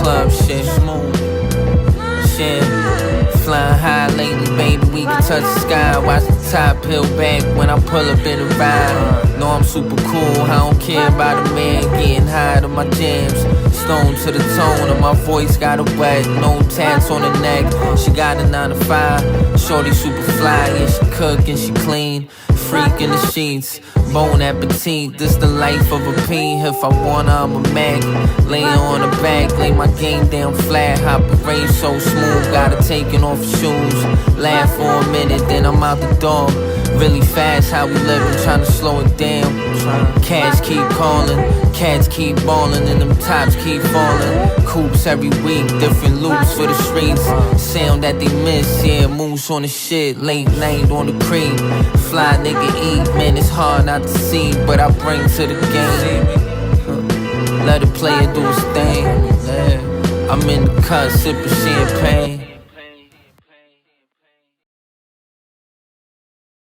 club shit. Smooth shit. Flying high lately, baby, we can touch the sky. Watch the top peel back when I pull up in the ride. Know I'm super cool, I don't care about a man getting high to my jams. Stone to the tone of my voice, got her wet, no tats on her neck. She got a 9 to 5, shorty super fly, yeah, she cook and she clean. Freak in the sheets, bon appetit, this the life of a peen. If I wanna, I'm a Mac. Lay on her back, lay my game down flat. Operate so smooth, gotta taking off her shoes. Laugh for a minute, then I'm out the door. Really fast, how we living, tryna slow it down. Cash keep calling, cats keep ballin', and them tops keep falling. Coops every week, different loops for the streets. Sound that they miss, yeah, moose on the shit. Late night on the creek, fly nigga eat, man, it's hard not to see, but I bring to the game. Let the player do his thing. I'm in the cut, sippin' champagne.